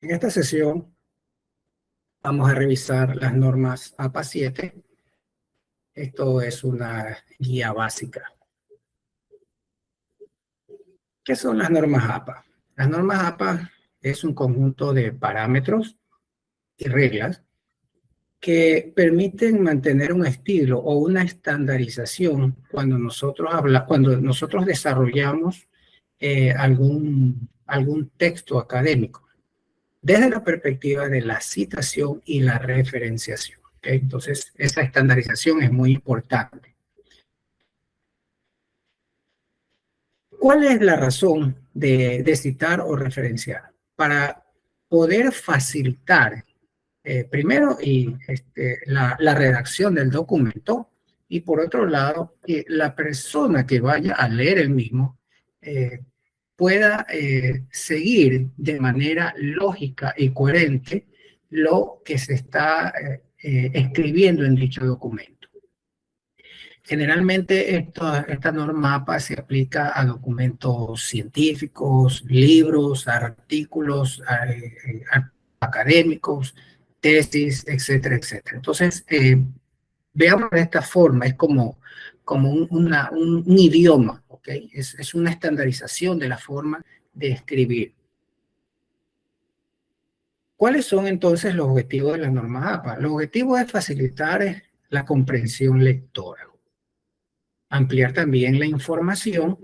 En esta sesión vamos a revisar las normas APA 7. Esto es una guía básica. ¿Qué son las normas APA? Las normas APA es un conjunto de parámetros y reglas que permiten mantener un estilo o una estandarización cuando nosotros desarrollamos algún texto académico, desde la perspectiva de la citación y la referenciación. ¿Okay? Entonces, esa estandarización es muy importante. ¿Cuál es la razón de citar o referenciar? Para poder facilitar, primero, la redacción del documento, y por otro lado, que la persona que vaya a leer el mismo pueda seguir de manera lógica y coherente lo que se está escribiendo en dicho documento. Generalmente esta norma APA se aplica a documentos científicos, libros, artículos académicos, tesis, etcétera, etcétera. Entonces, veamos de esta forma, es como un idioma, ¿ok? Es una estandarización de la forma de escribir. ¿Cuáles son entonces los objetivos de las normas APA? Los objetivos es facilitar la comprensión lectora, ampliar también la información,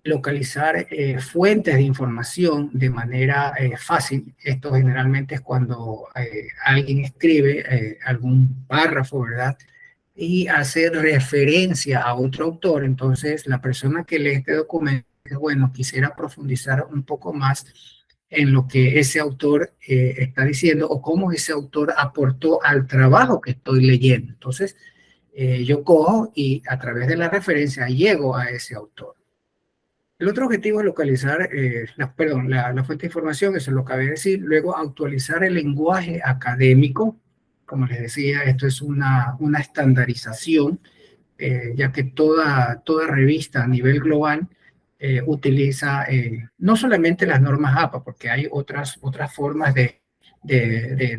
localizar fuentes de información de manera fácil. Esto generalmente es cuando alguien escribe algún párrafo, ¿verdad? Y hace referencia a otro autor. Entonces, la persona que lee este documento, bueno, quisiera profundizar un poco más en lo que ese autor está diciendo o cómo ese autor aportó al trabajo que estoy leyendo. Entonces, yo cojo y a través de la referencia llego a ese autor. El otro objetivo es localizar, la fuente de información, eso lo acabé de decir. Luego, actualizar el lenguaje académico. Como les decía, esto es una estandarización, ya que toda revista a nivel global utiliza no solamente las normas APA, porque hay otras formas de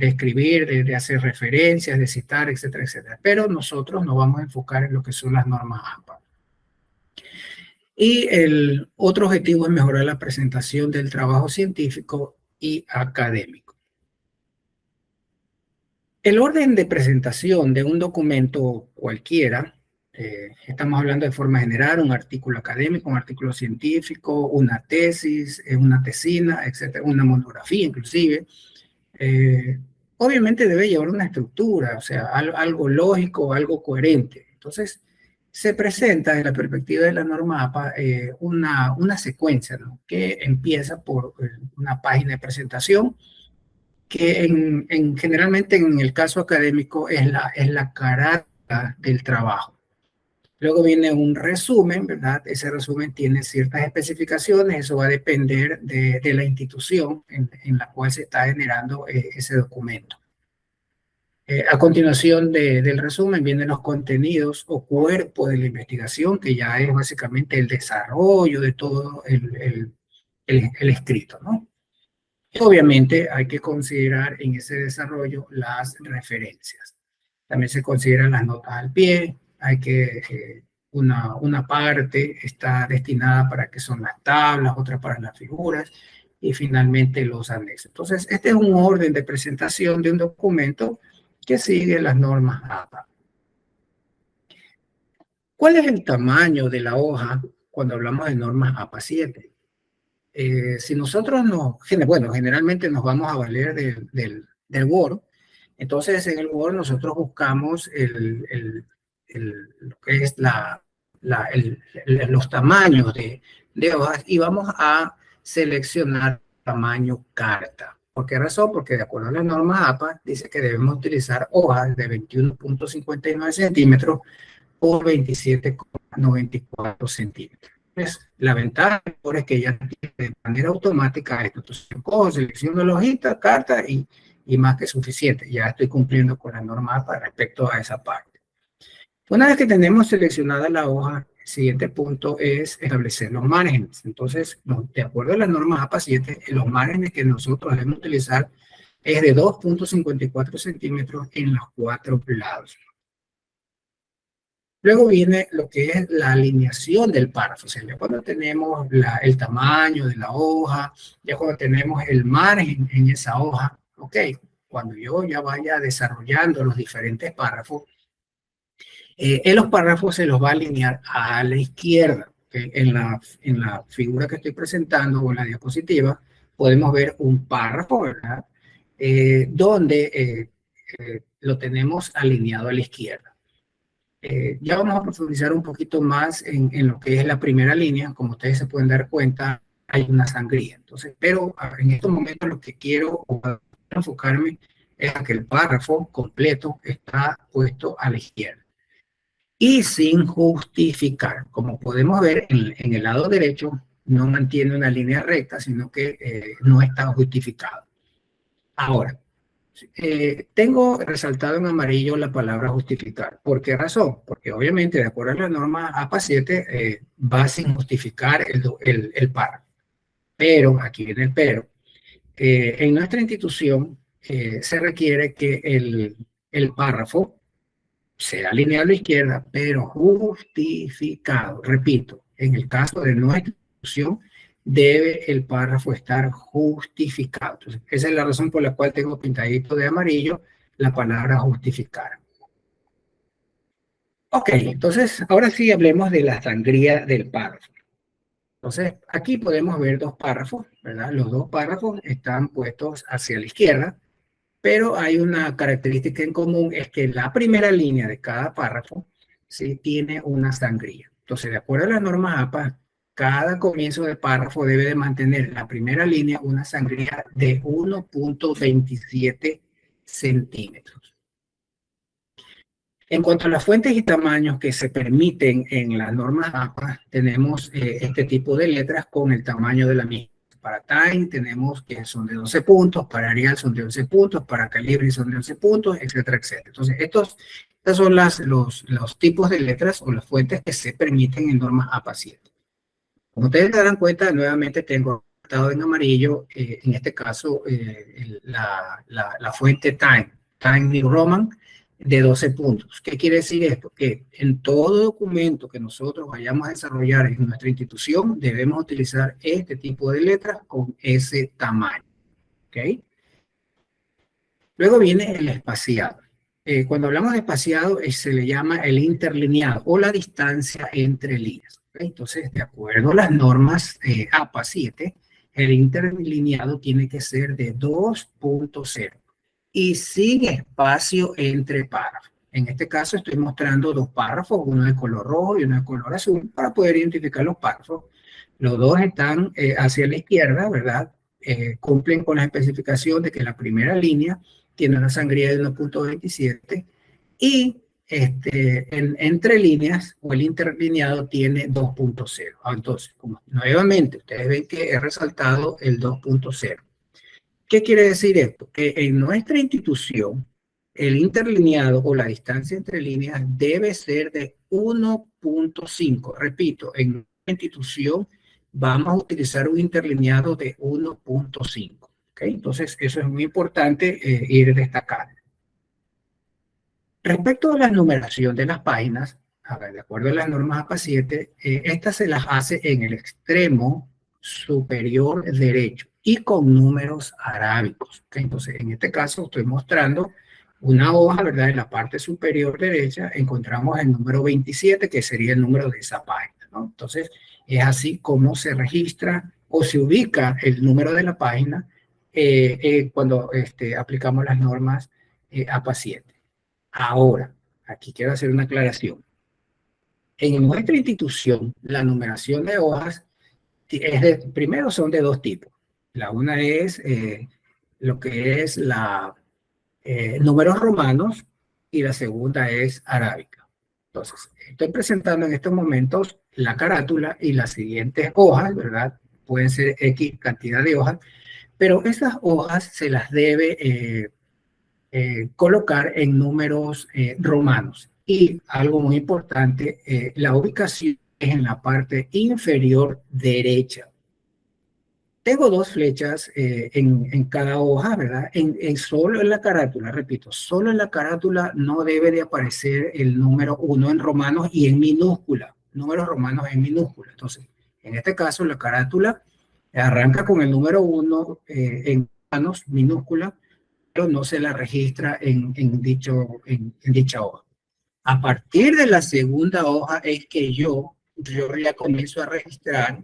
escribir, de hacer referencias, de citar, etcétera, etcétera. Pero nosotros nos vamos a enfocar en lo que son las normas APA. Y el otro objetivo es mejorar la presentación del trabajo científico y académico. El orden de presentación de un documento cualquiera, estamos hablando de forma general, un artículo académico, un artículo científico, una tesis, una tesina, etcétera, una monografía inclusive, obviamente debe llevar una estructura, o sea, algo lógico, algo coherente. Entonces, se presenta desde la perspectiva de la norma APA una secuencia, ¿no? Que empieza por una página de presentación, que generalmente en el caso académico es la carátula del trabajo. Luego viene un resumen, ¿verdad? Ese resumen tiene ciertas especificaciones, eso va a depender de la institución en la cual se está generando ese documento. A continuación del resumen vienen los contenidos o cuerpo de la investigación, que ya es básicamente el desarrollo de todo el escrito, ¿no? Y obviamente hay que considerar en ese desarrollo las referencias. También se consideran las notas al pie, hay que una parte está destinada para que son las tablas, otra para las figuras y finalmente los anexos. Entonces, este es un orden de presentación de un documento que sigue las normas APA. ¿Cuál es el tamaño de la hoja cuando hablamos de normas APA 7? Si nosotros generalmente nos vamos a valer del Word. Entonces, en el Word nosotros buscamos lo que es los tamaños de hojas y vamos a seleccionar tamaño carta. ¿Por qué razón? Porque de acuerdo a las normas APA, dice que debemos utilizar hojas de 21.59 centímetros por 27,94 centímetros. Pues, la ventaja es que ya tiene de manera automática esto. Entonces, yo cojo, selecciono la hojita, carta y más que suficiente. Ya estoy cumpliendo con la norma APA respecto a esa parte. Una vez que tenemos seleccionada la hoja, siguiente punto es establecer los márgenes. Entonces, de acuerdo a las normas APA 7, los márgenes que nosotros debemos utilizar es de 2,54 centímetros en los 4 lados. Luego viene lo que es la alineación del párrafo. O sea, ya cuando tenemos el tamaño de la hoja, ya cuando tenemos el margen en esa hoja, ok, cuando yo ya vaya desarrollando los diferentes párrafos, en los párrafos se los va a alinear a la izquierda. ¿Okay? En la figura que estoy presentando o en la diapositiva, podemos ver un párrafo, ¿verdad? Donde lo tenemos alineado a la izquierda. Ya vamos a profundizar un poquito más en lo que es la primera línea. Como ustedes se pueden dar cuenta, hay una sangría. Entonces, pero en estos momentos lo que quiero enfocarme es a que el párrafo completo está puesto a la izquierda y sin justificar. Como podemos ver en el lado derecho, no mantiene una línea recta, sino que no está justificado. Ahora, tengo resaltado en amarillo la palabra justificar. ¿Por qué razón? Porque obviamente, de acuerdo a la norma APA 7, va sin justificar el párrafo. Pero, aquí viene el pero, en nuestra institución se requiere que el párrafo sea alineado a la izquierda, pero justificado. Repito, en el caso de nuestra institución, debe el párrafo estar justificado. Entonces, esa es la razón por la cual tengo pintadito de amarillo la palabra justificar. Ok, entonces ahora sí hablemos de la sangría del párrafo. Entonces, aquí podemos ver dos párrafos, ¿verdad? Los dos párrafos están puestos hacia la izquierda, pero hay una característica en común, es que la primera línea de cada párrafo sí tiene una sangría. Entonces, de acuerdo a las normas APA, cada comienzo de párrafo debe de mantener la primera línea una sangría de 1,27 centímetros. En cuanto a las fuentes y tamaños que se permiten en las normas APA, tenemos este tipo de letras con el tamaño de la misma. Para Time tenemos que son de 12 puntos, para Arial son de 11 puntos, para Calibri son de 11 puntos, etcétera, etcétera. Entonces, estos son los tipos de letras o las fuentes que se permiten en normas APA 7. Como ustedes se darán cuenta, nuevamente tengo estado en amarillo, en este caso, la fuente Time New Roman, de 12 puntos. ¿Qué quiere decir esto? Que en todo documento que nosotros vayamos a desarrollar en nuestra institución, debemos utilizar este tipo de letras con ese tamaño. ¿Ok? Luego viene el espaciado. Cuando hablamos de espaciado, se le llama el interlineado o la distancia entre líneas. ¿Okay? Entonces, de acuerdo a las normas APA 7, el interlineado tiene que ser de 2,0 y sin espacio entre párrafos. En este caso estoy mostrando dos párrafos, uno de color rojo y uno de color azul, para poder identificar los párrafos. Los dos están hacia la izquierda, ¿verdad? Cumplen con la especificación de que la primera línea tiene una sangría de 1,27 y entre líneas o el interlineado tiene 2,0. Entonces, como nuevamente ustedes ven que he resaltado el 2,0. ¿Qué quiere decir esto? Que en nuestra institución, el interlineado o la distancia entre líneas debe ser de 1,5. Repito, en nuestra institución vamos a utilizar un interlineado de 1,5. ¿Okay? Entonces, eso es muy importante ir destacando. Respecto a la numeración de las páginas, a ver, de acuerdo a las normas APA 7, estas se las hace en el extremo superior derecho y con números arábicos. ¿Okay? Entonces, en este caso estoy mostrando una hoja, ¿verdad? En la parte superior derecha encontramos el número 27, que sería el número de esa página, ¿no? Entonces, es así como se registra o se ubica el número de la página cuando aplicamos las normas APA 7. Ahora, aquí quiero hacer una aclaración. En nuestra institución, la numeración de hojas primero son de dos tipos. La una es lo que es números romanos y la segunda es arábica. Entonces, estoy presentando en estos momentos la carátula y las siguientes hojas, ¿verdad? Pueden ser X cantidad de hojas, pero esas hojas se las debe colocar en números romanos. Y algo muy importante, la ubicación es en la parte inferior derecha. Tengo dos flechas en cada hoja, ¿verdad? Solo en la carátula, repito, solo en la carátula no debe de aparecer el número 1 en romanos y en minúscula, números romanos en minúscula. Entonces, en este caso, la carátula arranca con el número 1 en romanos minúscula, pero no se la registra en dicha hoja. A partir de la segunda hoja es que yo ya comienzo a registrar.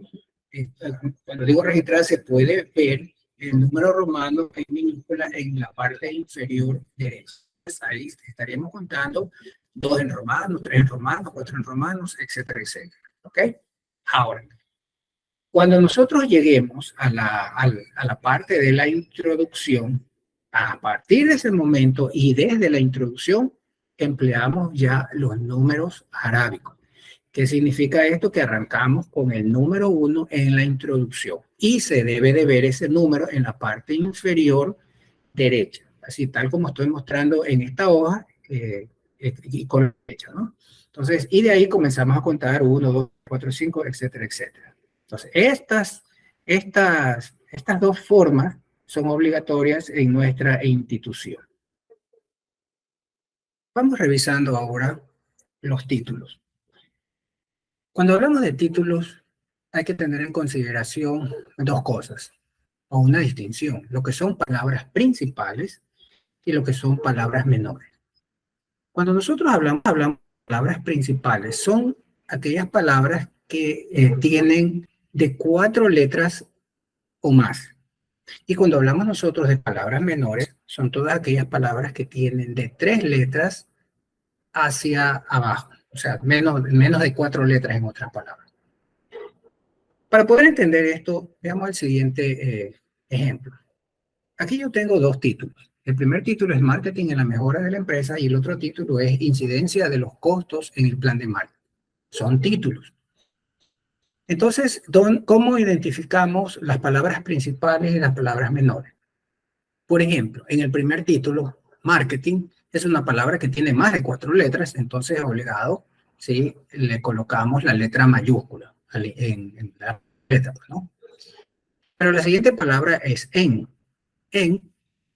Cuando digo registrar, se puede ver el número romano en minúscula en la parte inferior derecha. Ahí estaríamos contando 2 en romanos, 3 en romanos, 4 en romanos, etcétera, etcétera. ¿Ok? Ahora, cuando nosotros lleguemos a la parte de la introducción, a partir de ese momento y desde la introducción, empleamos ya los números arábicos. ¿Qué significa esto? Que arrancamos con el número 1 en la introducción y se debe de ver ese número en la parte inferior derecha, así tal como estoy mostrando en esta hoja y con la flecha, ¿no? Entonces, y de ahí comenzamos a contar 1, 2, 4, 5, etcétera, etcétera. Entonces, estas dos formas son obligatorias en nuestra institución. Vamos revisando ahora los títulos. Cuando hablamos de títulos, hay que tener en consideración dos cosas, o una distinción, lo que son palabras principales y lo que son palabras menores. Cuando nosotros hablamos de palabras principales, son aquellas palabras que tienen de 4 letras o más. Y cuando hablamos nosotros de palabras menores, son todas aquellas palabras que tienen de 3 letras hacia abajo. O sea, menos de 4 letras en otras palabras. Para poder entender esto, veamos el siguiente ejemplo. Aquí yo tengo 2 títulos. El primer título es Marketing en la mejora de la empresa y el otro título es Incidencia de los costos en el plan de marketing. Son títulos. Entonces, ¿cómo identificamos las palabras principales y las palabras menores? Por ejemplo, en el primer título, marketing, es una palabra que tiene más de 4 letras, entonces obligado, ¿sí? Le colocamos la letra mayúscula en la letra, ¿no? Pero la siguiente palabra es en. En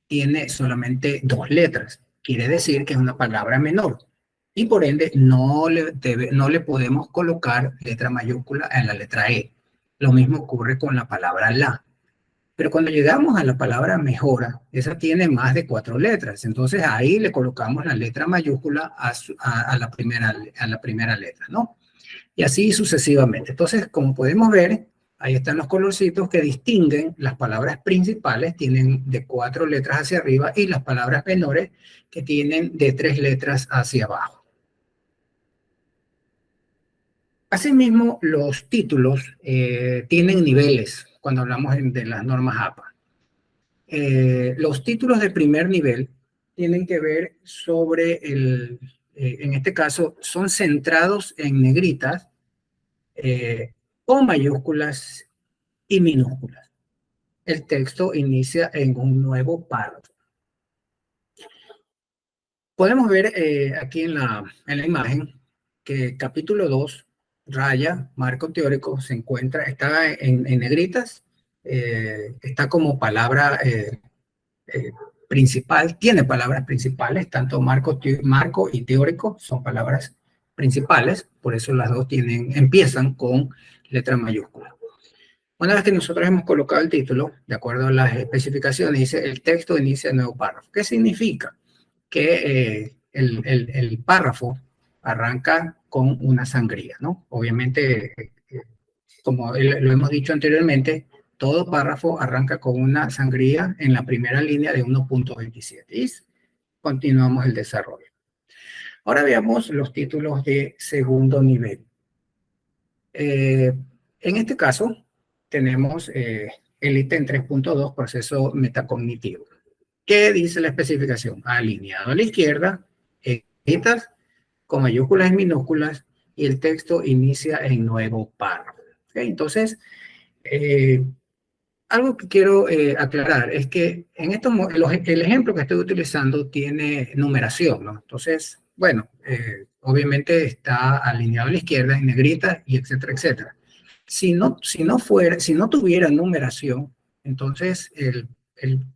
tiene solamente 2 letras, quiere decir que es una palabra menor. Y por ende no le podemos colocar letra mayúscula en la letra E. Lo mismo ocurre con la palabra la. Pero cuando llegamos a la palabra mejora, esa tiene más de 4 letras. Entonces ahí le colocamos la letra mayúscula a la primera letra, ¿no? Y así sucesivamente. Entonces, como podemos ver, ahí están los colorcitos que distinguen las palabras principales, tienen de 4 letras hacia arriba, y las palabras menores que tienen de 3 letras hacia abajo. Asimismo, los títulos tienen niveles cuando hablamos de las normas APA. Los títulos de primer nivel tienen que ver sobre en este caso, son centrados en negritas, con mayúsculas y minúsculas. El texto inicia en un nuevo párrafo. Podemos ver aquí en la imagen que capítulo 2, raya, marco teórico, está en negritas, está como palabra principal, tiene palabras principales, tanto marco y teórico son palabras principales, por eso las dos empiezan con letra mayúscula. Una vez que nosotros hemos colocado el título, de acuerdo a las especificaciones, dice el texto inicia el nuevo párrafo. ¿Qué significa? Que el párrafo arranca con una sangría, ¿no? Obviamente, como lo hemos dicho anteriormente, todo párrafo arranca con una sangría en la primera línea de 1.27 y continuamos el desarrollo. Ahora veamos los títulos de segundo nivel. En este caso, tenemos el ítem 3.2, proceso metacognitivo. ¿Qué dice la especificación? Alineado a la izquierda, editas con mayúsculas y minúsculas, y el texto inicia en nuevo párrafo. ¿Okay? Entonces, algo que quiero aclarar es que en el ejemplo que estoy utilizando tiene numeración, ¿no? Entonces, bueno, obviamente está alineado a la izquierda en negrita y etcétera, etcétera. Si no tuviera numeración, entonces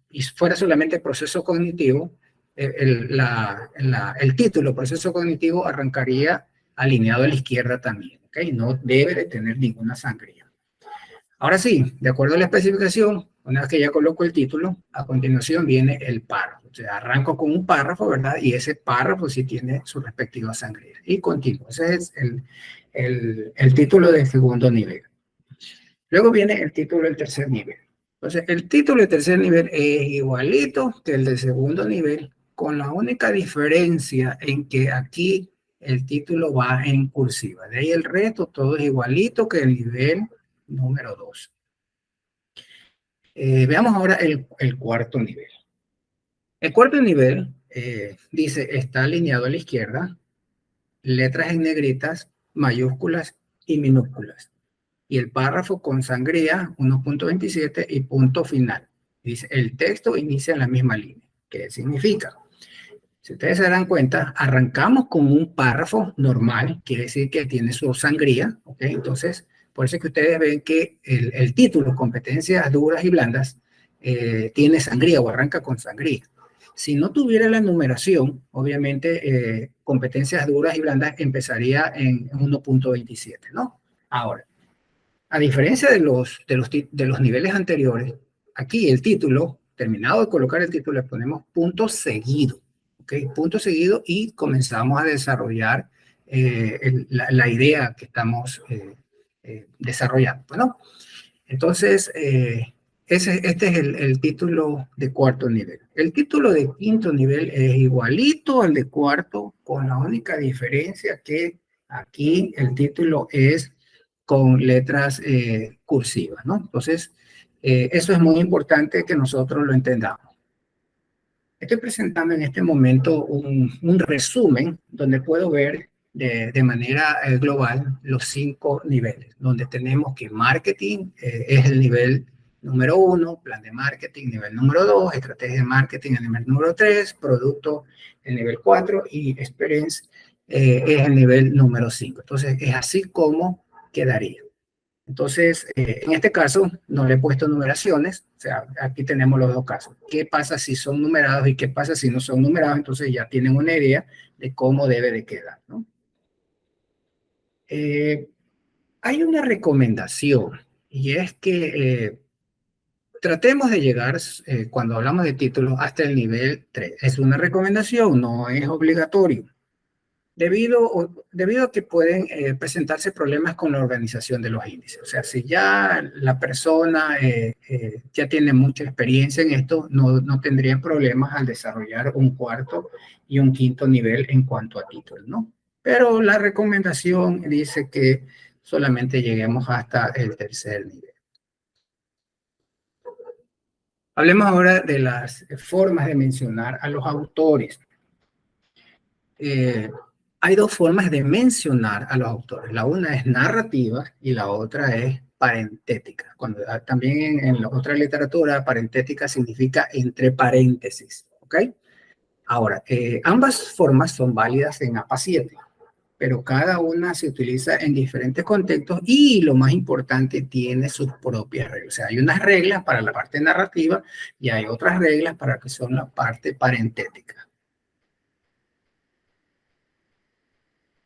y fuera solamente proceso cognitivo, el título proceso cognitivo arrancaría alineado a la izquierda también, ¿ok? No debe de tener ninguna sangría. Ahora sí, de acuerdo a la especificación, una vez que ya coloco el título, a continuación viene el párrafo. O sea, arranco con un párrafo, ¿verdad? Y ese párrafo sí tiene su respectiva sangría. Y continúo. Ese es el título del segundo nivel. Luego viene el título del tercer nivel. Entonces, el título del tercer nivel es igualito que el del segundo nivel, con la única diferencia en que aquí el título va en cursiva. De ahí el resto, todo es igualito que el nivel número 2. Veamos ahora el cuarto nivel. El cuarto nivel dice, está alineado a la izquierda, letras en negritas, mayúsculas y minúsculas. Y el párrafo con sangría 1.27 y punto final. Dice, el texto inicia en la misma línea. ¿Qué significa? Si ustedes se dan cuenta, arrancamos con un párrafo normal, quiere decir que tiene su sangría, ¿ok? Entonces, por eso es que ustedes ven que el título, competencias duras y blandas, tiene sangría o arranca con sangría. Si no tuviera la numeración, obviamente, competencias duras y blandas empezaría en 1.27, ¿no? Ahora, a diferencia de los niveles anteriores, aquí el título, terminado de colocar el título, le ponemos punto seguido. ¿Okay? Punto seguido y comenzamos a desarrollar la idea que estamos desarrollando. Bueno, entonces, este es el título de cuarto nivel. El título de quinto nivel es igualito al de cuarto, con la única diferencia que aquí el título es con letras cursivas, ¿no? Entonces, eso es muy importante que nosotros lo entendamos. Estoy presentando en este momento un resumen donde puedo ver de manera global los 5 niveles, donde tenemos que marketing es el nivel número 1, plan de marketing nivel número 2, estrategia de marketing el nivel número 3, producto el nivel 4 y experience es el nivel número 5. Entonces es así como quedaría. Entonces, en este caso, no le he puesto numeraciones, o sea, aquí tenemos los dos casos. ¿Qué pasa si son numerados y qué pasa si no son numerados? Entonces ya tienen una idea de cómo debe de quedar, ¿no? Hay una recomendación y es que tratemos de llegar, cuando hablamos de títulos, hasta el nivel 3. Es una recomendación, no es obligatorio. Debido a que pueden presentarse problemas con la organización de los índices. O sea, si ya la persona ya tiene mucha experiencia en esto, no tendría problemas al desarrollar un cuarto y un quinto nivel en cuanto a títulos, ¿no? Pero la recomendación dice que solamente lleguemos hasta el tercer nivel. Hablemos ahora de las formas de mencionar a los autores. Hay dos formas de mencionar a los autores. La una es narrativa y la otra es parentética. También en la otra literatura, parentética significa entre paréntesis. ¿Ok? Ahora, ambas formas son válidas en APA 7, pero cada una se utiliza en diferentes contextos y lo más importante, tiene sus propias reglas. O sea, hay unas reglas para la parte narrativa y hay otras reglas para que son la parte parentética.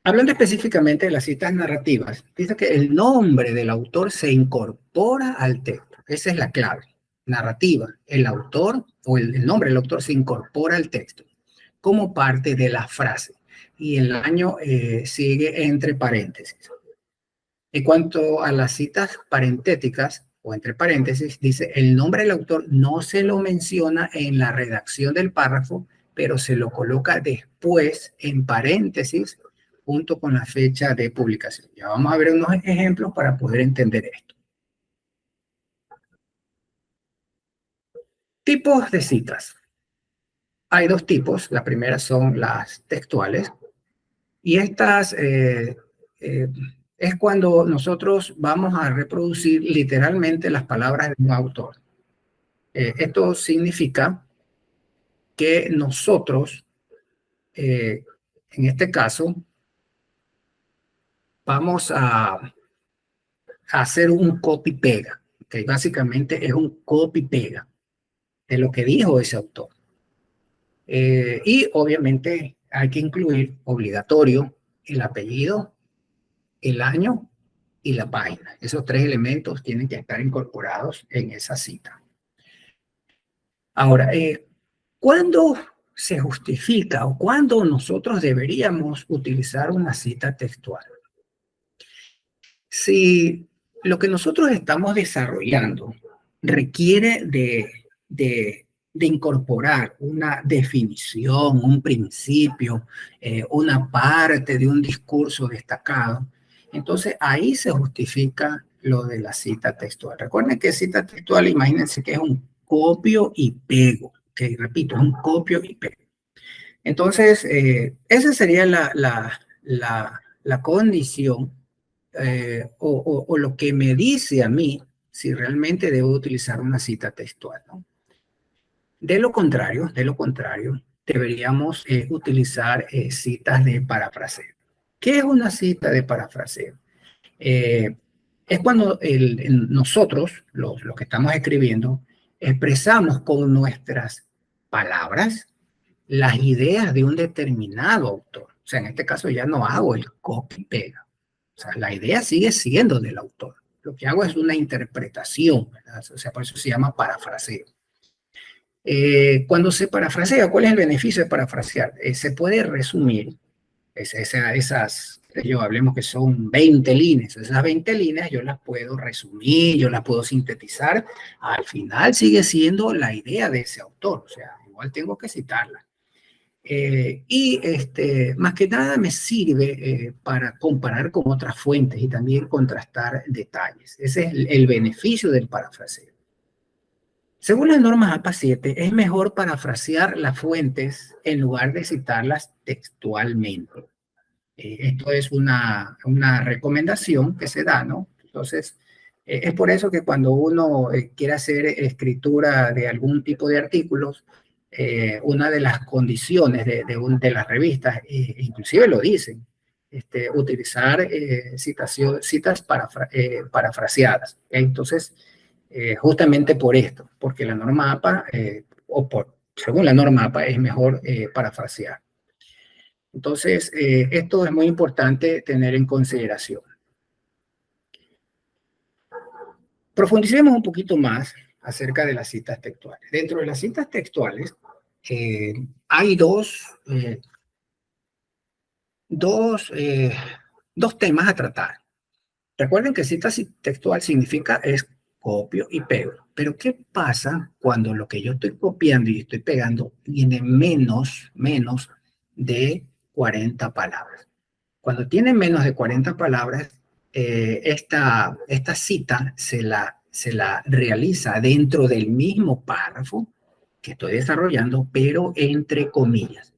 Hablando específicamente de las citas narrativas, dice que el nombre del autor se incorpora al texto. Esa es la clave. Narrativa, el autor o el nombre del autor se incorpora al texto como parte de la frase y el año sigue entre paréntesis. En cuanto a las citas parentéticas o entre paréntesis, dice el nombre del autor no se lo menciona en la redacción del párrafo, pero se lo coloca después en paréntesis junto con la fecha de publicación. Ya vamos a ver unos ejemplos para poder entender esto. Tipos de citas. Hay dos tipos. La primera son las textuales y estas es cuando nosotros vamos a reproducir literalmente las palabras de un autor. Esto significa que nosotros, en este caso, vamos a hacer un copy-pega, que básicamente es un copy-pega de lo que dijo ese autor. Y obviamente hay que incluir obligatorio el apellido, el año y la página. Esos tres elementos tienen que estar incorporados en esa cita. Ahora, ¿cuándo se justifica o cuándo nosotros deberíamos utilizar una cita textual? Si lo que nosotros estamos desarrollando requiere de incorporar una definición, un principio, una parte de un discurso destacado, entonces ahí se justifica lo de la cita textual. Recuerden que cita textual, imagínense que es un copio y pego, que repito, es un copio y pego. Entonces, esa sería la condición o lo que me dice a mí si realmente debo utilizar una cita textual, ¿no? De lo contrario, deberíamos utilizar citas de parafraseo. ¿Qué es una cita de parafraseo? Eh, es cuando nosotros, los que estamos escribiendo, expresamos con nuestras palabras las ideas de un determinado autor. O sea, en este caso ya no hago el copy-pega. O sea, la idea sigue siendo del autor. Lo que hago es una interpretación, ¿verdad? O sea, por eso se llama parafraseo. Cuando se parafrasea, ¿cuál es el beneficio de parafrasear? Se puede resumir yo hablemos que son 20 líneas. Esas 20 líneas yo las puedo resumir, yo las puedo sintetizar. Al final sigue siendo la idea de ese autor. O sea, igual tengo que citarla. Más que nada me sirve para comparar con otras fuentes y también contrastar detalles. Ese es el beneficio del parafraseo. Según las normas APA 7, es mejor parafrasear las fuentes en lugar de citarlas textualmente. Esto es una recomendación que se da, ¿no? Entonces, es por eso que cuando uno quiere hacer escritura de algún tipo de artículos, una de las condiciones de las revistas, inclusive lo dicen, utilizar citas parafraseadas. Entonces, justamente por esto, porque la norma APA, según la norma APA, es mejor parafrasear. Entonces, esto es muy importante tener en consideración. Profundicemos un poquito más acerca de las citas textuales. Dentro de las citas textuales hay dos temas a tratar. Recuerden que cita textual significa es copio y pego. Pero ¿qué pasa cuando lo que yo estoy copiando y estoy pegando tiene menos de 40 palabras? Cuando tiene menos de 40 palabras, esta cita se la realiza dentro del mismo párrafo que estoy desarrollando, pero entre comillas.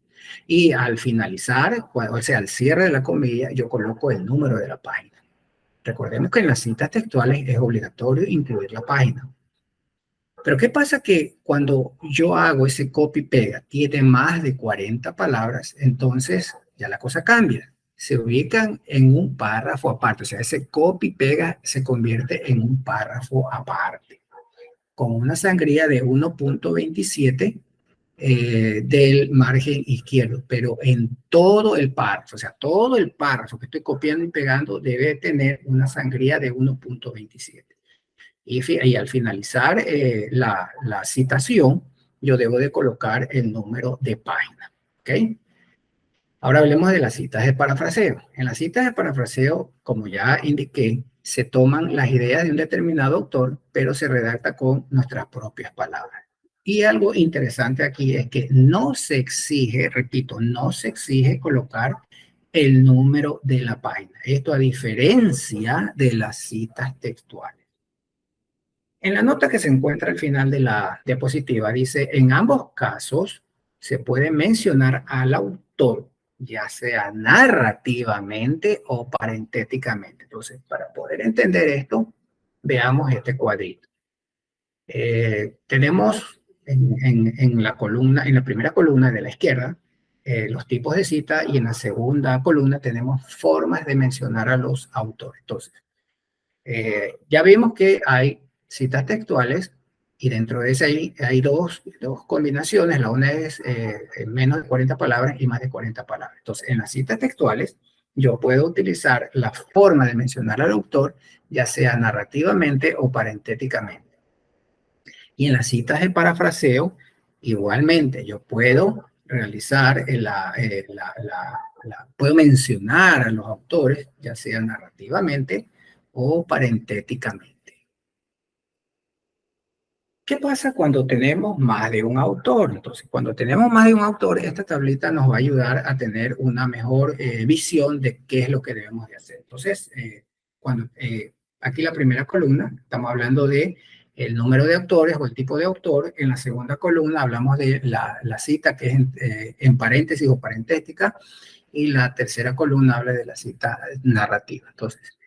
Y al finalizar, o sea, al cierre de la comilla, yo coloco el número de la página. Recordemos que en las citas textuales es obligatorio incluir la página. Pero ¿qué pasa? Que cuando yo hago ese copy-pega, tiene más de 40 palabras, entonces ya la cosa cambia. Se ubican en un párrafo aparte. O sea, ese copy-pega se convierte en un párrafo aparte, con una sangría de 1.27 del margen izquierdo, pero en todo el párrafo, o sea, todo el párrafo que estoy copiando y pegando debe tener una sangría de 1.27. Y al finalizar la citación, yo debo de colocar el número de página. ¿Ok? Ahora hablemos de las citas de parafraseo. En las citas de parafraseo, como ya indiqué, se toman las ideas de un determinado autor, pero se redacta con nuestras propias palabras. Y algo interesante aquí es que no se exige, repito, no se exige colocar el número de la página. Esto a diferencia de las citas textuales. En la nota que se encuentra al final de la diapositiva dice, en ambos casos se puede mencionar al autor, ya sea narrativamente o parentéticamente. Entonces, para poder entender esto, veamos este cuadrito. Tenemos en la columna, en la primera columna de la izquierda, los tipos de cita, y en la segunda columna tenemos formas de mencionar a los autores. Entonces, ya vimos que hay citas textuales y dentro de ese hay dos combinaciones. La una es menos de 40 palabras y más de 40 palabras. Entonces, en las citas textuales, yo puedo utilizar la forma de mencionar al autor, ya sea narrativamente o parentéticamente. Y en las citas de parafraseo, igualmente, yo puedo realizar, puedo mencionar a los autores, ya sea narrativamente o parentéticamente. ¿Qué pasa cuando tenemos más de un autor? Entonces, cuando tenemos más de un autor, esta tablita nos va a ayudar a tener una mejor visión de qué es lo que debemos de hacer. Entonces, aquí la primera columna, estamos hablando de el número de autores o el tipo de autor. En la segunda columna hablamos de la cita, que es en paréntesis o parentética, y la tercera columna habla de la cita narrativa. Entonces,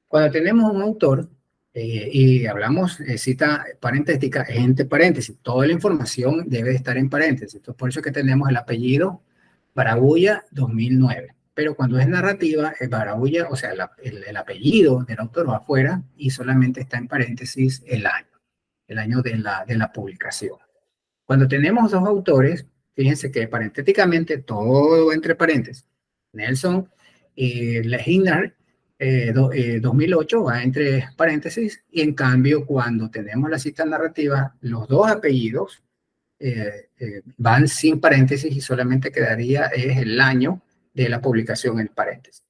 cuando tenemos un autor y hablamos de cita parentética, es entre paréntesis. Toda la información debe estar en paréntesis. Entonces, por eso es que tenemos el apellido Barabulla 2009. Pero cuando es narrativa, Barabulla, o sea, el apellido del autor va afuera y solamente está en paréntesis el año de la publicación. Cuando tenemos dos autores, fíjense que parentéticamente todo entre paréntesis. Nelson y Lehinar 2008 va entre paréntesis, y en cambio cuando tenemos la cita narrativa, los dos apellidos van sin paréntesis y solamente quedaría es el año de la publicación en paréntesis.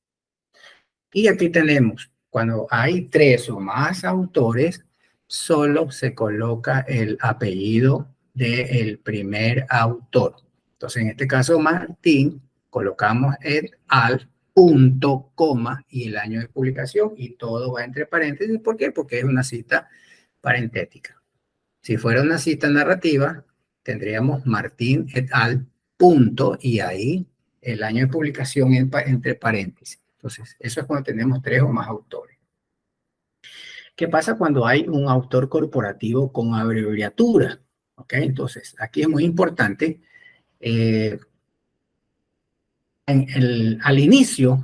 Y aquí tenemos, cuando hay tres o más autores, solo se coloca el apellido del primer autor. Entonces, en este caso, Martín, colocamos et al, punto, coma, y el año de publicación, y todo va entre paréntesis. ¿Por qué? Porque es una cita parentética. Si fuera una cita narrativa, tendríamos Martín et al, punto, y ahí el año de publicación entre paréntesis. Entonces, eso es cuando tenemos tres o más autores. ¿Qué pasa cuando hay un autor corporativo con abreviatura? ¿Ok? Entonces, aquí es muy importante. Al inicio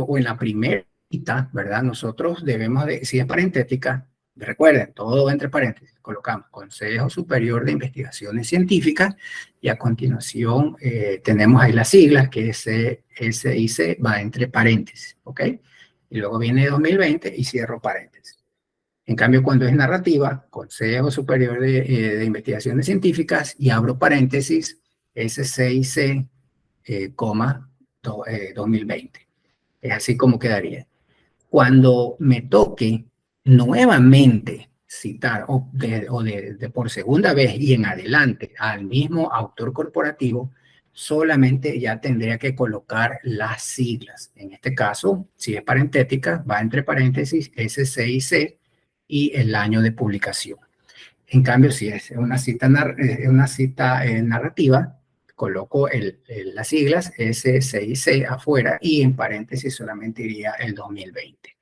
o en la primera cita, ¿verdad? Nosotros debemos de, si es parentética, recuerden, todo entre paréntesis, colocamos Consejo Superior de Investigaciones Científicas, y a continuación tenemos ahí las siglas, que es SIC, va entre paréntesis, ¿ok? Y luego viene 2020 y cierro paréntesis. En cambio, cuando es narrativa, Consejo Superior de Investigaciones Científicas, y abro paréntesis, SCIC, coma, 2020. Es así como quedaría. Cuando me toque nuevamente citar por segunda vez y en adelante al mismo autor corporativo, solamente ya tendría que colocar las siglas. En este caso, si es parentética, va entre paréntesis SCIC y el año de publicación. En cambio, si es una cita narrativa, coloco las siglas SCIC afuera y en paréntesis solamente iría el 2020.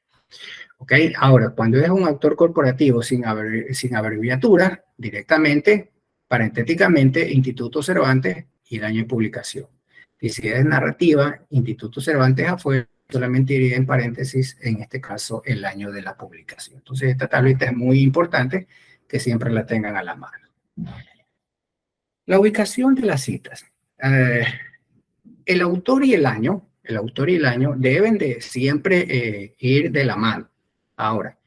¿Ok? Ahora, cuando es un autor corporativo sin abreviatura, directamente, parentéticamente, Instituto Cervantes y el año de publicación. Y si es narrativa, Instituto Cervantes afuera, solamente iría en paréntesis, en este caso, el año de la publicación. Entonces, esta tablita es muy importante que siempre la tengan a la mano. La ubicación de las citas. El autor y el año deben de siempre ir de la mano. Ahora,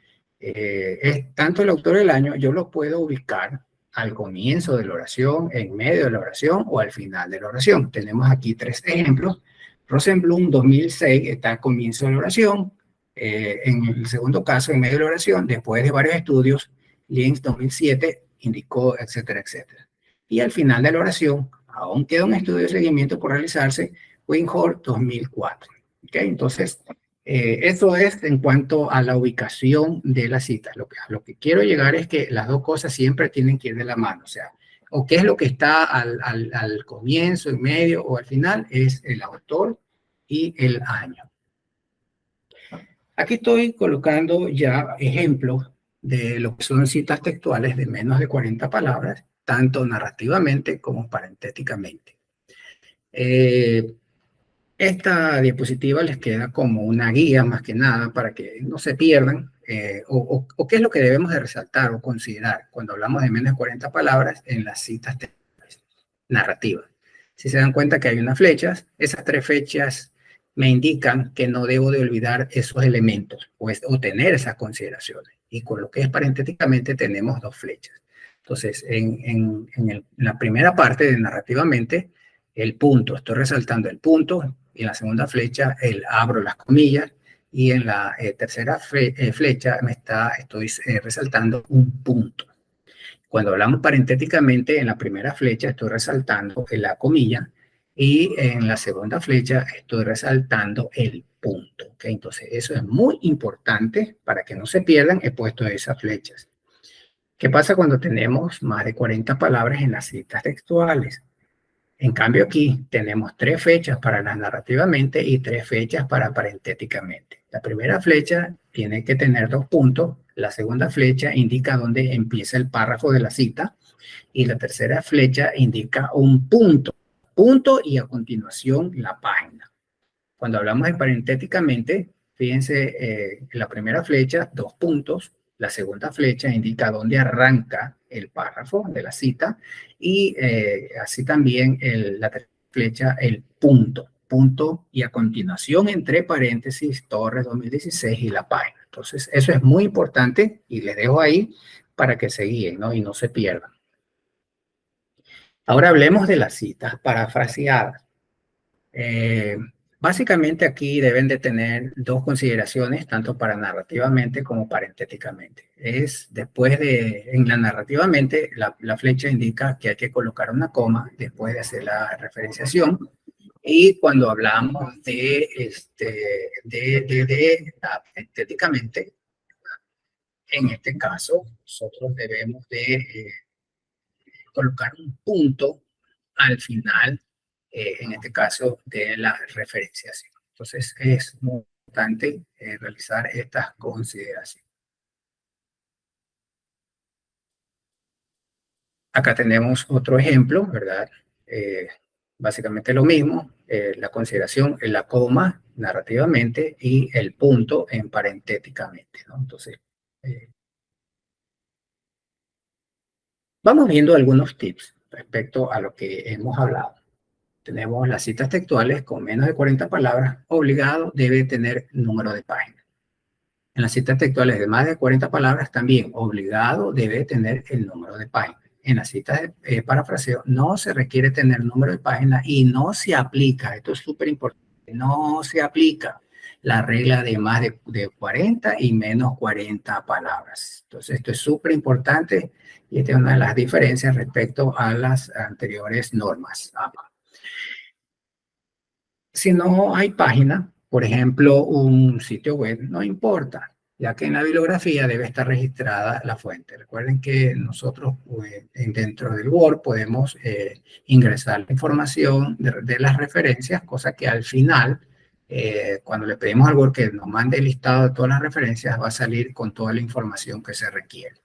tanto el autor y el año yo lo puedo ubicar al comienzo de la oración, en medio de la oración o al final de la oración. Tenemos aquí tres ejemplos. Rosenblum 2006 está al comienzo de la oración. En el segundo caso, en medio de la oración, después de varios estudios, Linz 2007 indicó, etcétera, etcétera. Y al final de la oración, aún queda un estudio de seguimiento por realizarse, Winhorst 2004. ¿Okay? Entonces, eso es en cuanto a la ubicación de la cita. Lo que quiero llegar es que las dos cosas siempre tienen que ir de la mano. O sea, o qué es lo que está al comienzo, en medio o al final, es el autor y el año. Aquí estoy colocando ya ejemplos de lo que son citas textuales de menos de 40 palabras, tanto narrativamente como parentéticamente. Esta diapositiva les queda como una guía más que nada para que no se pierdan o qué es lo que debemos de resaltar o considerar cuando hablamos de menos de 40 palabras en las citas narrativas. Si se dan cuenta que hay unas flechas, esas 3 flechas me indican que no debo de olvidar esos elementos o tener esas consideraciones. Y con lo que es parentéticamente tenemos 2 flechas. Entonces, en la primera parte de narrativamente, el punto, estoy resaltando el punto, y en la segunda flecha abro las comillas, y en la tercera flecha estoy resaltando un punto. Cuando hablamos parentéticamente, en la primera flecha estoy resaltando la comilla y en la segunda flecha estoy resaltando el punto. ¿Okay? Entonces, eso es muy importante para que no se pierdan. He puesto esas flechas. ¿Qué pasa cuando tenemos más de 40 palabras en las citas textuales? En cambio, aquí tenemos 3 fechas para las narrativamente y 3 fechas para parentéticamente. La primera flecha tiene que tener 2 puntos. La segunda flecha indica dónde empieza el párrafo de la cita. Y la tercera flecha indica un punto. Punto y a continuación la página. Cuando hablamos de parentéticamente, fíjense, en la primera flecha, 2 puntos. La segunda flecha indica dónde arranca el párrafo de la cita y así también la tercera flecha, el punto. Punto y a continuación, entre paréntesis, Torres 2016 y la página. Entonces, eso es muy importante y les dejo ahí para que se guíen, ¿no? Y no se pierdan. Ahora hablemos de las citas parafraseadas. Básicamente aquí deben de tener 2 consideraciones, tanto para narrativamente como parentéticamente. En la narrativamente, la flecha indica que hay que colocar una coma después de hacer la referenciación. Y cuando hablamos parentéticamente, en este caso, nosotros debemos de colocar un punto al final, en este caso, de la referenciación. Entonces, es muy importante realizar estas consideraciones. Acá tenemos otro ejemplo, ¿verdad? Básicamente lo mismo, la consideración en la coma narrativamente y el punto en parentéticamente, ¿no? Entonces, vamos viendo algunos tips respecto a lo que hemos hablado. Tenemos las citas textuales con menos de 40 palabras, obligado debe tener número de página. En las citas textuales de más de 40 palabras, también obligado debe tener el número de página. En las citas de parafraseo no se requiere tener número de página y no se aplica, esto es súper importante, no se aplica la regla de más de 40 y menos 40 palabras. Entonces, esto es súper importante y esta es una de las diferencias respecto a las anteriores normas. Si no hay página, por ejemplo, un sitio web, no importa, ya que en la bibliografía debe estar registrada la fuente. Recuerden que nosotros dentro del Word podemos ingresar la información de las referencias, cosa que al final, cuando le pedimos al Word que nos mande el listado de todas las referencias, va a salir con toda la información que se requiere.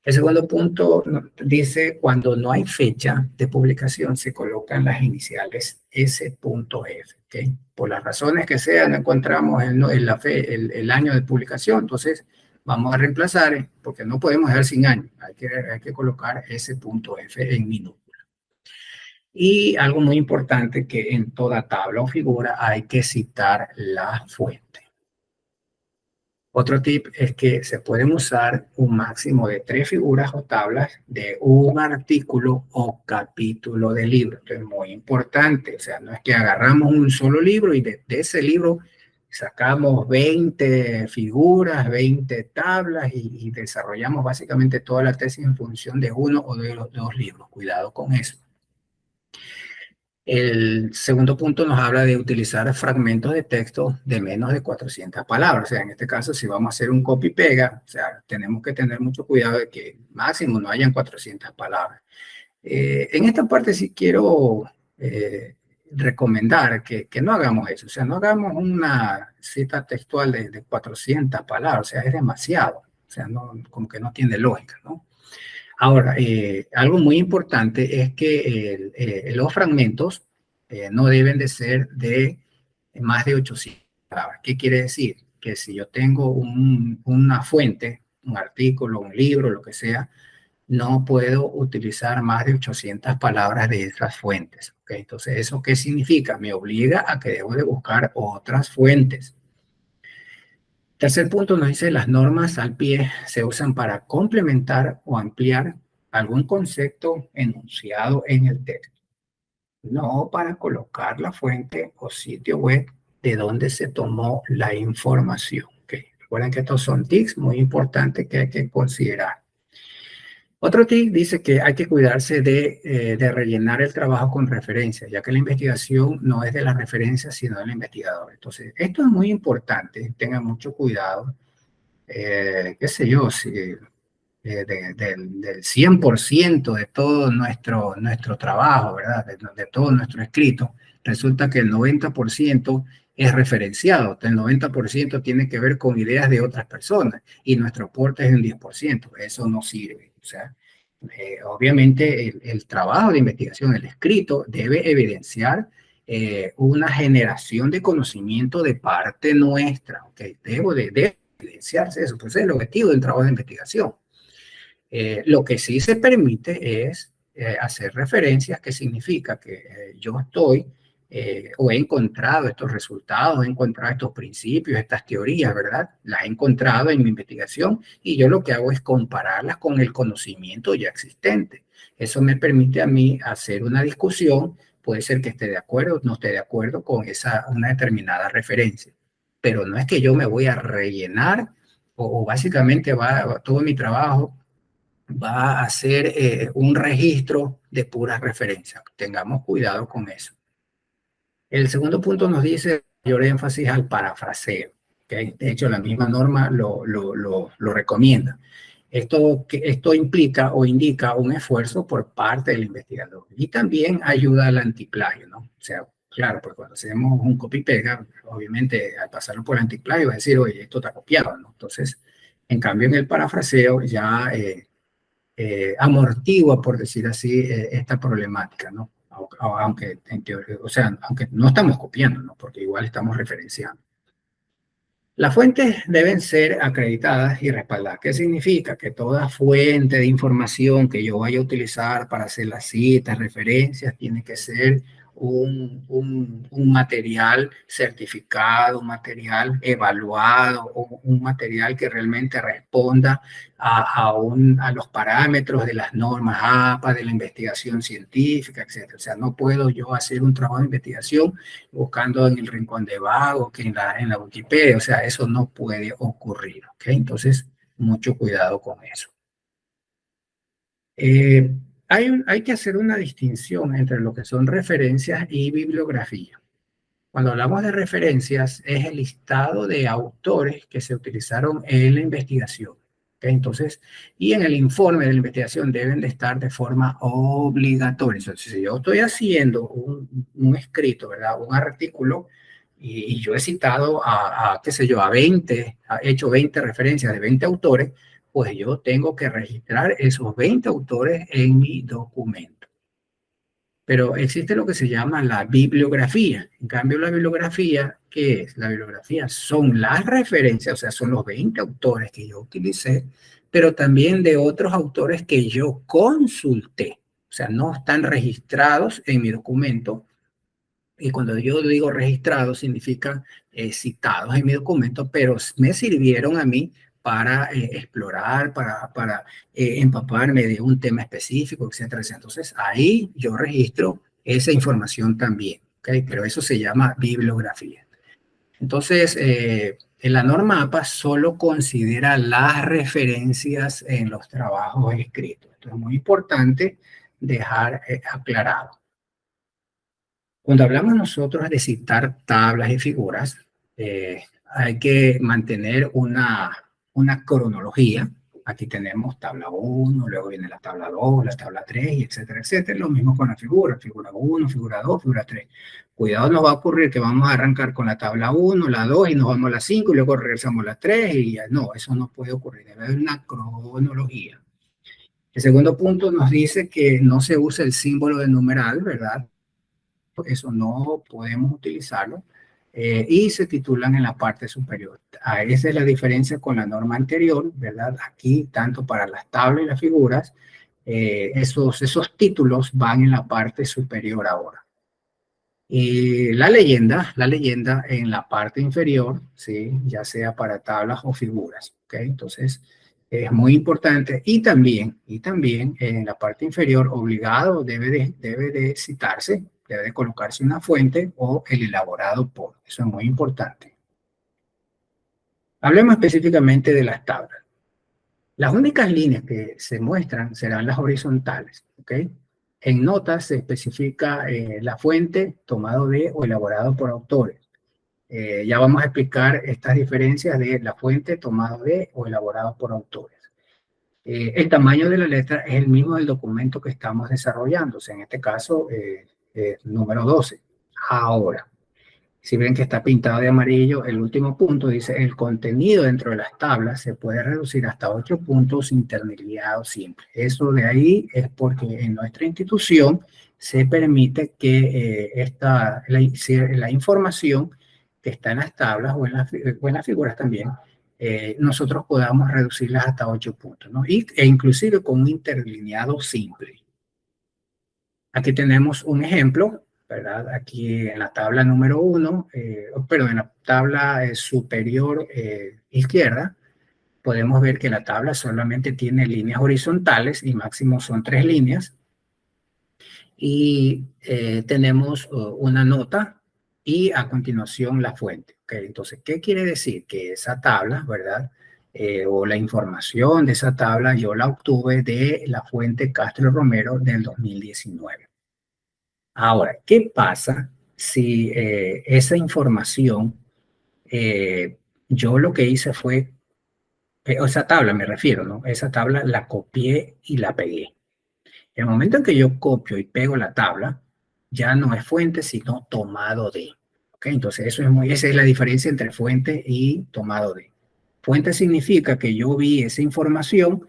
El segundo punto dice, cuando no hay fecha de publicación, se colocan las iniciales S.F. ¿Okay? Por las razones que sean, no encontramos el año de publicación, entonces vamos a reemplazar, porque no podemos dejar sin año, hay que colocar S.F. en minúscula. Y algo muy importante, que en toda tabla o figura hay que citar la fuente. Otro tip es que se pueden usar un máximo de 3 figuras o tablas de un artículo o capítulo de libro. Esto es muy importante. O sea, no es que agarramos un solo libro y de ese libro sacamos 20 figuras, 20 tablas y desarrollamos básicamente toda la tesis en función de uno o de los 2 libros. Cuidado con eso. El segundo punto nos habla de utilizar fragmentos de texto de menos de 400 palabras. O sea, en este caso, si vamos a hacer un copy-pega, o sea, tenemos que tener mucho cuidado de que máximo no hayan 400 palabras. En esta parte sí quiero recomendar que no hagamos eso. O sea, no hagamos una cita textual de 400 palabras. O sea, es demasiado. O sea, no, como que no tiene lógica, ¿no? Ahora, algo muy importante es que los fragmentos no deben de ser de más de 800 palabras. ¿Qué quiere decir? Que si yo tengo una fuente, un artículo, un libro, lo que sea, no puedo utilizar más de 800 palabras de esas fuentes. ¿Okay? Entonces, ¿eso qué significa? Me obliga a que debo de buscar otras fuentes. Tercer punto nos dice, las normas al pie se usan para complementar o ampliar algún concepto enunciado en el texto, no para colocar la fuente o sitio web de donde se tomó la información. ¿Okay? Recuerden que estos son tics muy importantes que hay que considerar. Otro tip dice que hay que cuidarse de rellenar el trabajo con referencias, ya que la investigación no es de la referencia, sino del investigador. Entonces, esto es muy importante, tengan mucho cuidado. Qué sé yo, si del 100% de todo nuestro trabajo, ¿verdad? De todo nuestro escrito, resulta que el 90% es referenciado, el 90% tiene que ver con ideas de otras personas y nuestro aporte es un 10%, eso no sirve. O sea, obviamente el trabajo de investigación, el escrito, debe evidenciar una generación de conocimiento de parte nuestra, ¿ok? Debe evidenciarse eso, pues es el objetivo del trabajo de investigación. Lo que sí se permite es hacer referencias, que significa que yo estoy o he encontrado estos resultados, he encontrado estos principios, estas teorías, ¿verdad? Las he encontrado en mi investigación y yo lo que hago es compararlas con el conocimiento ya existente. Eso me permite a mí hacer una discusión, puede ser que esté de acuerdo o no esté de acuerdo con una determinada referencia, pero no es que yo me voy a rellenar o básicamente todo mi trabajo va a ser un registro de puras referencias. Tengamos cuidado con eso. El segundo punto nos dice mayor énfasis al parafraseo. ¿Okay? De hecho, la misma norma lo recomienda. Esto implica o indica un esfuerzo por parte del investigador y también ayuda al antiplagio, ¿no? O sea, claro, pues cuando hacemos un copy-pega, obviamente al pasarlo por el antiplagio va a decir, oye, esto está copiado, ¿no? Entonces, en cambio, en el parafraseo ya amortigua, por decir así, esta problemática, ¿no? Aunque en teoría, o sea, aunque no estamos copiando, ¿no? Porque igual estamos referenciando. Las fuentes deben ser acreditadas y respaldadas. ¿Qué significa? Que toda fuente de información que yo vaya a utilizar para hacer las citas, referencias, tiene que ser un material certificado, un material evaluado, un material que realmente responda a los parámetros de las normas APA, de la investigación científica, etc. O sea, no puedo yo hacer un trabajo de investigación buscando en el rincón de vago, que en la Wikipedia, o sea, eso no puede ocurrir, ¿ok? Entonces, mucho cuidado con eso. Hay que hacer una distinción entre lo que son referencias y bibliografía. Cuando hablamos de referencias, es el listado de autores que se utilizaron en la investigación. ¿Okay? Entonces, y en el informe de la investigación deben de estar de forma obligatoria. Entonces, si yo estoy haciendo un escrito, ¿verdad? Un artículo, y yo he citado qué sé yo, he hecho 20 referencias de 20 autores, pues yo tengo que registrar esos 20 autores en mi documento. Pero existe lo que se llama la bibliografía. En cambio, la bibliografía, ¿qué es? La bibliografía son las referencias, o sea, son los 20 autores que yo utilicé, pero también de otros autores que yo consulté. O sea, no están registrados en mi documento. Y cuando yo digo registrados, significa citados en mi documento, pero me sirvieron a mí para explorar, para empaparme de un tema específico, etcétera, etcétera. Entonces, ahí yo registro esa información también, ¿ok? Pero eso se llama bibliografía. Entonces, en la norma APA solo considera las referencias en los trabajos escritos. Esto es muy importante dejar aclarado. Cuando hablamos nosotros de citar tablas y figuras, hay que mantener una cronología. Aquí tenemos tabla 1, luego viene la tabla 2, la tabla 3, y etcétera, etcétera. Lo mismo con la figura, figura 1, figura 2, figura 3. Cuidado, nos va a ocurrir que vamos a arrancar con la tabla 1, la 2, y nos vamos a la 5, y luego regresamos a la 3, y ya, no, eso no puede ocurrir. Debe haber una cronología. El segundo punto nos dice que no se usa el símbolo de numeral, ¿verdad? eso no podemos utilizarlo, y se titulan en la parte superior. Esa es la diferencia con la norma anterior, ¿verdad? Aquí, tanto para las tablas y las figuras, esos títulos van en la parte superior ahora. Y la leyenda en la parte inferior, ¿sí? Ya sea para tablas o figuras, ¿ok? Entonces, es muy importante. Y también en la parte inferior, obligado, debe de citarse, debe de colocarse una fuente o el elaborado por. Eso es muy importante. Hablemos específicamente de las tablas. Las únicas líneas que se muestran serán las horizontales, ¿ok? En notas se especifica la fuente, tomado de o elaborado por autores. Ya vamos a explicar estas diferencias de la fuente, tomado de o elaborado por autores. El tamaño de la letra es el mismo del documento que estamos desarrollando, o sea, en este caso, número 12. Ahora, si ven que está pintado de amarillo, el último punto dice, el contenido dentro de las tablas se puede reducir hasta 8 puntos interlineados simples. Eso de ahí es porque en nuestra institución se permite que la información que está en las tablas o en las figuras también, nosotros podamos reducirlas hasta 8 puntos, ¿no? E inclusive con un interlineado simple. Aquí tenemos un ejemplo, ¿verdad? Aquí en la tabla número 1, perdón, en la tabla superior izquierda, podemos ver que la tabla solamente tiene líneas horizontales y máximo son 3 líneas. Y tenemos una nota y a continuación la fuente. ¿Okay? Entonces, ¿qué quiere decir? Que esa tabla, ¿verdad? O la información de esa tabla yo la obtuve de la fuente Castro Romero del 2019. Ahora, ¿qué pasa si esa información, yo lo que hice fue, esa tabla me refiero, ¿no? Esa tabla la copié y la pegué. El momento en que yo copio y pego la tabla, ya no es fuente, sino tomado de. ¿Ok? Entonces, esa es la diferencia entre fuente y tomado de. Fuente significa que yo vi esa información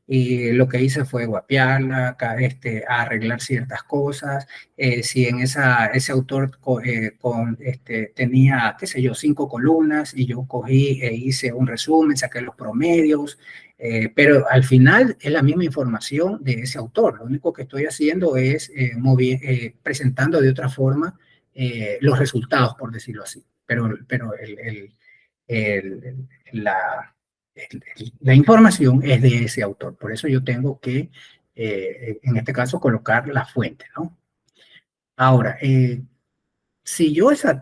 y lo que hice fue guapearla, arreglar ciertas cosas. Si en ese autor tenía, qué sé yo, 5 columnas y yo cogí e hice un resumen, saqué los promedios, pero al final es la misma información de ese autor. Lo único que estoy haciendo es presentando de otra forma los resultados, por decirlo así. Pero la, la información es de ese autor. Por eso yo tengo que, en este caso, colocar la fuente, ¿no? Ahora, si yo esa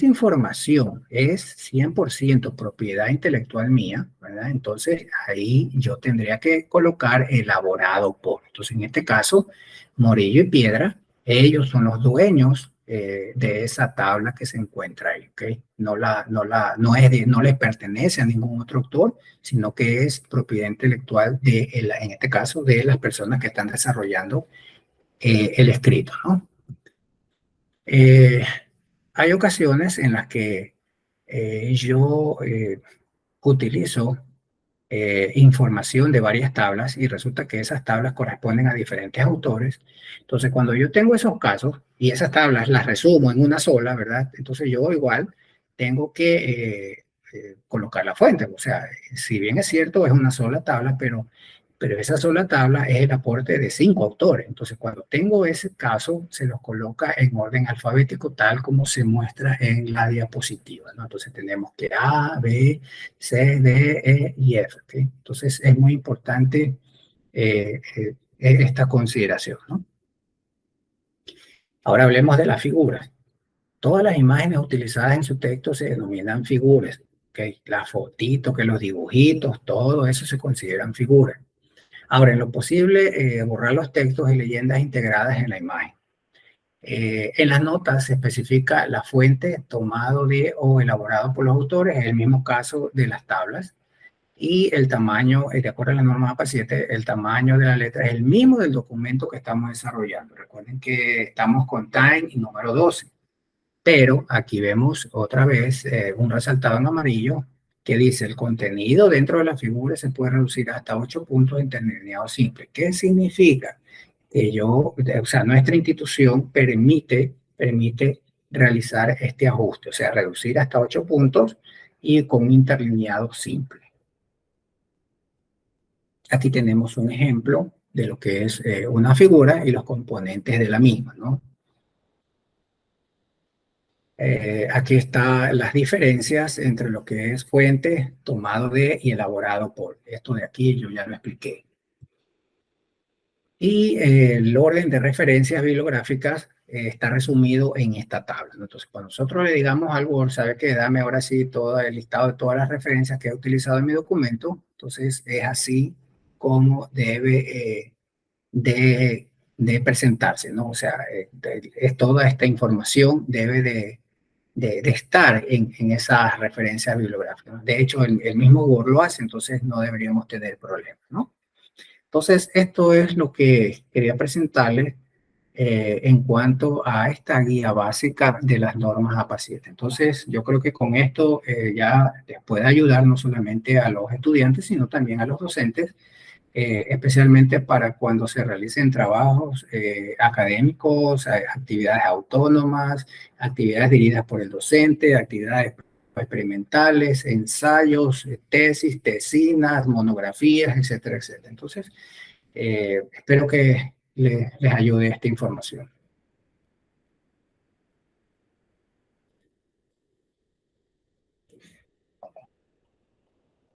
información es 100% propiedad intelectual mía, ¿verdad? Entonces ahí yo tendría que colocar elaborado por. Entonces en este caso, Morillo y Piedra, ellos son los dueños de esa tabla que se encuentra ahí, ¿ok? No les pertenece a ningún otro autor, sino que es propiedad intelectual en este caso, de las personas que están desarrollando el escrito, ¿no? Hay ocasiones en las que yo utilizo información de varias tablas y resulta que esas tablas corresponden a diferentes autores. Entonces, cuando yo tengo esos casos y esas tablas las resumo en una sola, ¿verdad? Entonces yo igual tengo que colocar la fuente. O sea, si bien es cierto, es una sola tabla, pero esa sola tabla es el aporte de 5 autores. Entonces, cuando tengo ese caso, se los coloca en orden alfabético, tal como se muestra en la diapositiva, ¿no? Entonces, tenemos que A, B, C, D, E y F. ¿Okay? Entonces, es muy importante esta consideración, ¿no? Ahora hablemos de las figuras. Todas las imágenes utilizadas en su texto se denominan figuras. ¿Okay? Las fotitos, que los dibujitos, todo eso se consideran figuras. Ahora, en lo posible, borrar los textos y leyendas integradas en la imagen. En las notas se especifica la fuente tomado de o elaborado por los autores, en el mismo caso de las tablas. Y el tamaño, de acuerdo a la norma APA 7, el tamaño de la letra es el mismo del documento que estamos desarrollando. Recuerden que estamos con Time y número 12. Pero aquí vemos otra vez un resaltado en amarillo que dice el contenido dentro de la figura se puede reducir hasta 8 puntos interlineados simples. ¿Qué significa? o sea, nuestra institución permite realizar este ajuste, o sea, reducir hasta 8 puntos y con un interlineado simple. Aquí tenemos un ejemplo de lo que es una figura y los componentes de la misma, ¿no? Aquí están las diferencias entre lo que es fuente, tomado de y elaborado por. Esto de aquí yo ya lo expliqué. Y el orden de referencias bibliográficas está resumido en esta tabla, ¿no? Entonces, cuando nosotros le digamos al Word, sabe que dame ahora sí todo el listado de todas las referencias que he utilizado en mi documento, entonces es así como debe de presentarse, ¿no? O sea, es toda esta información debe de estar en esas referencias bibliográficas. De hecho, el mismo Word lo hace, entonces no deberíamos tener problemas, ¿no? Entonces, esto es lo que quería presentarles en cuanto a esta guía básica de las normas APA 7. Entonces, yo creo que con esto ya les puede ayudar no solamente a los estudiantes, sino también a los docentes, especialmente para cuando se realicen trabajos académicos, actividades autónomas, actividades dirigidas por el docente, actividades experimentales, ensayos, tesis, tesinas, monografías, etcétera, etcétera. Entonces, espero que les ayude esta información.